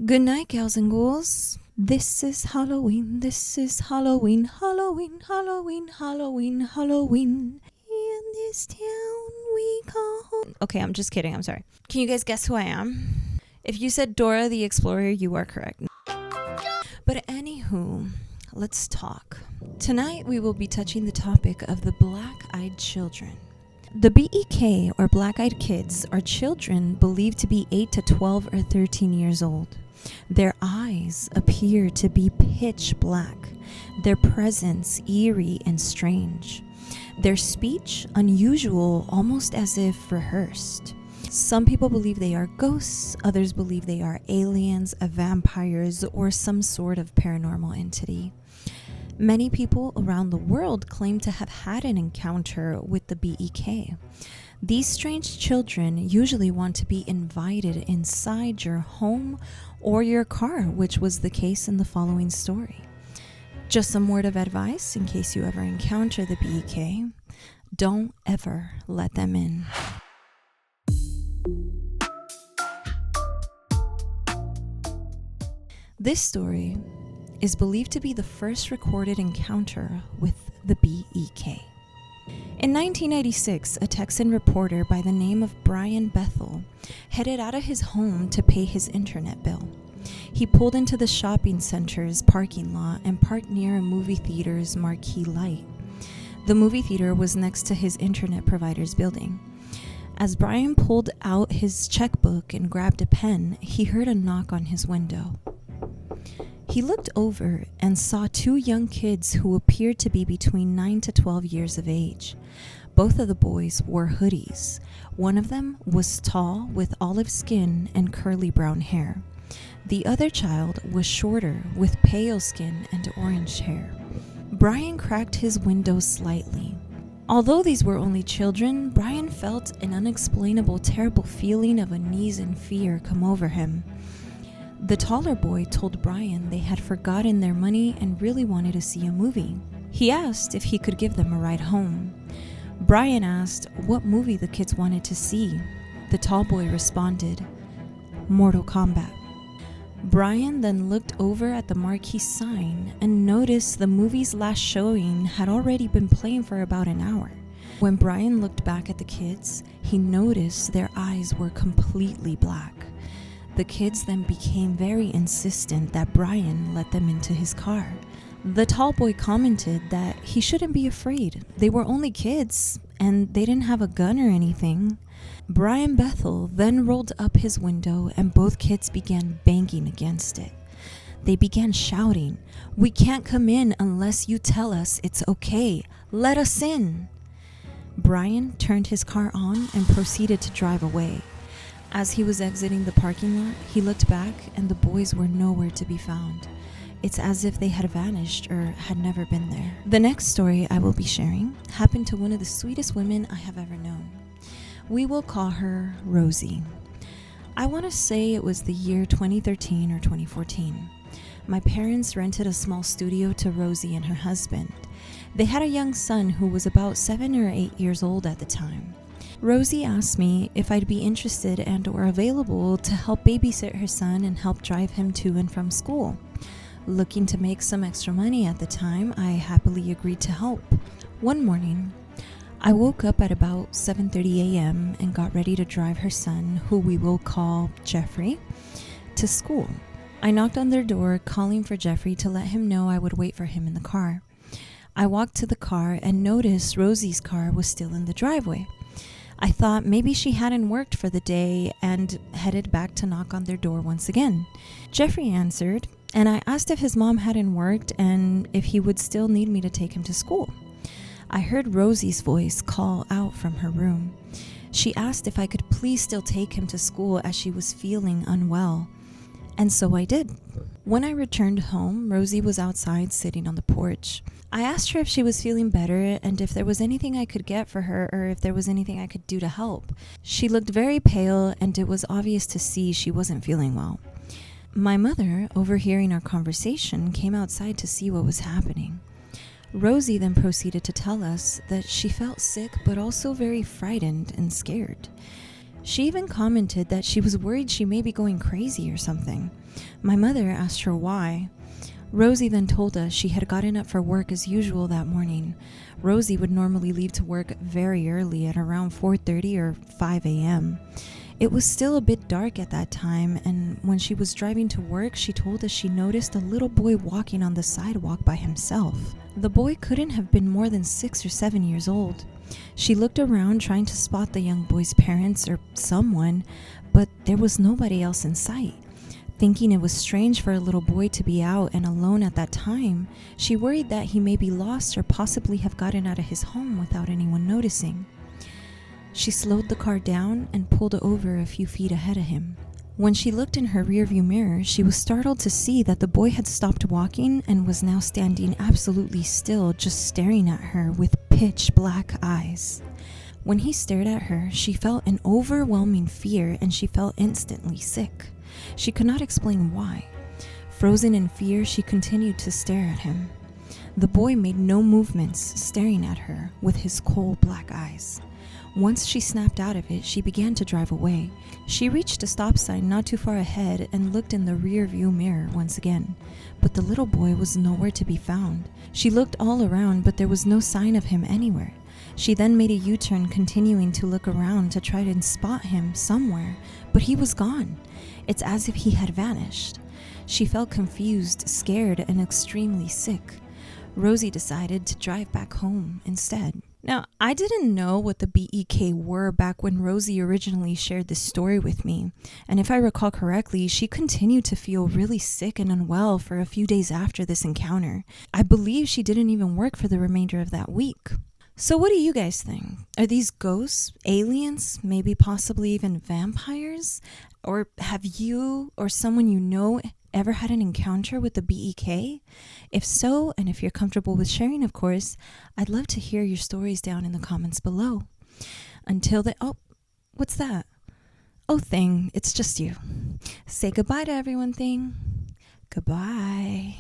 Good night, gals and ghouls. This is Halloween. This is Halloween. Halloween, Halloween, Halloween, Halloween. In this town we call home. Okay, I'm just kidding. I'm sorry. Can you guys guess who I am? If you said Dora the Explorer, you are correct. But anywho, let's talk. Tonight we will be touching the topic of the black-eyed children. The BEK, or black-eyed kids, are children believed to be 8 to 12 or 13 years old. Their eyes appear to be pitch black, their presence eerie and strange, their speech unusual, almost as if rehearsed. Some people believe they are ghosts, others believe they are aliens, vampires, or some sort of paranormal entity. Many people around the world claim to have had an encounter with the BEK. These strange children usually want to be invited inside your home or your car, which was the case in the following story. Just some word of advice in case you ever encounter the BEK. Don't ever let them in. This story is believed to be the first recorded encounter with the BEK. In 1996, a Texan reporter by the name of Brian Bethel headed out of his home to pay his internet bill. He pulled into the shopping center's parking lot and parked near a movie theater's marquee light. The movie theater was next to his internet provider's building. As Brian pulled out his checkbook and grabbed a pen, he heard a knock on his window. He looked over and saw two young kids who appeared to be between 9 to 12 years of age. Both of the boys wore hoodies. One of them was tall with olive skin and curly brown hair. The other child was shorter with pale skin and orange hair. Brian cracked his window slightly. Although these were only children, Brian felt an unexplainable, terrible feeling of unease and fear come over him. The taller boy told Brian they had forgotten their money and really wanted to see a movie. He asked if he could give them a ride home. Brian asked what movie the kids wanted to see. The tall boy responded, Mortal Kombat. Brian then looked over at the marquee sign and noticed the movie's last showing had already been playing for about an hour. When Brian looked back at the kids, he noticed their eyes were completely black. The kids then became very insistent that Brian let them into his car. The tall boy commented that he shouldn't be afraid. They were only kids, and they didn't have a gun or anything. Brian Bethel then rolled up his window, and both kids began banging against it. They began shouting, "We can't come in unless you tell us it's okay. Let us in." Brian turned his car on and proceeded to drive away. As he was exiting the parking lot, he looked back and the boys were nowhere to be found. It's as if they had vanished or had never been there. The next story I will be sharing happened to one of the sweetest women I have ever known. We will call her Rosie. I want to say it was the year 2013 or 2014. My parents rented a small studio to Rosie and her husband. They had a young son who was about 7 or 8 years old at the time. Rosie asked me if I'd be interested and or available to help babysit her son and help drive him to and from school. Looking to make some extra money at the time, I happily agreed to help. One morning, I woke up at about 7:30 a.m. and got ready to drive her son, who we will call Jeffrey, to school. I knocked on their door, calling for Jeffrey to let him know I would wait for him in the car. I walked to the car and noticed Rosie's car was still in the driveway. I thought maybe she hadn't worked for the day and headed back to knock on their door once again. Jeffrey answered, and I asked if his mom hadn't worked and if he would still need me to take him to school. I heard Rosie's voice call out from her room. She asked if I could please still take him to school as she was feeling unwell, and so I did. When I returned home, Rosie was outside sitting on the porch. I asked her if she was feeling better and if there was anything I could get for her or if there was anything I could do to help. She looked very pale and it was obvious to see she wasn't feeling well. My mother, overhearing our conversation, came outside to see what was happening. Rosie then proceeded to tell us that she felt sick but also very frightened and scared. She even commented that she was worried she may be going crazy or something. My mother asked her why. Rosie then told us she had gotten up for work as usual that morning. Rosie would normally leave to work very early at around 4:30 or 5 a.m. It was still a bit dark at that time, and when she was driving to work, she told us she noticed a little boy walking on the sidewalk by himself. The boy couldn't have been more than 6 or 7 years old. She looked around trying to spot the young boy's parents or someone, but there was nobody else in sight. Thinking it was strange for a little boy to be out and alone at that time, she worried that he may be lost or possibly have gotten out of his home without anyone noticing. She slowed the car down and pulled over a few feet ahead of him. When she looked in her rearview mirror, she was startled to see that the boy had stopped walking and was now standing absolutely still, just staring at her with pitch black eyes. When he stared at her, she felt an overwhelming fear and she felt instantly sick. She could not explain why. Frozen in fear, she continued to stare at him. The boy made no movements, staring at her with his coal black eyes. Once she snapped out of it, she began to drive away. She reached a stop sign not too far ahead and looked in the rear view mirror once again, but the little boy was nowhere to be found. She looked all around, but there was no sign of him anywhere. She then made a U-turn, continuing to look around to try to spot him somewhere, but he was gone. It's as if he had vanished. She felt confused, scared, and extremely sick. Rosie decided to drive back home instead. Now, I didn't know what the BEK were back when Rosie originally shared this story with me, and if I recall correctly, she continued to feel really sick and unwell for a few days after this encounter. I believe she didn't even work for the remainder of that week. So what do you guys think? Are these ghosts, aliens, maybe possibly even vampires? Or have you or someone you know ever had an encounter with the BEK? If so, and if you're comfortable with sharing, of course, I'd love to hear your stories down in the comments below. Until then, oh, what's that? Oh, Thing, it's just you. Say goodbye to everyone, Thing. Goodbye.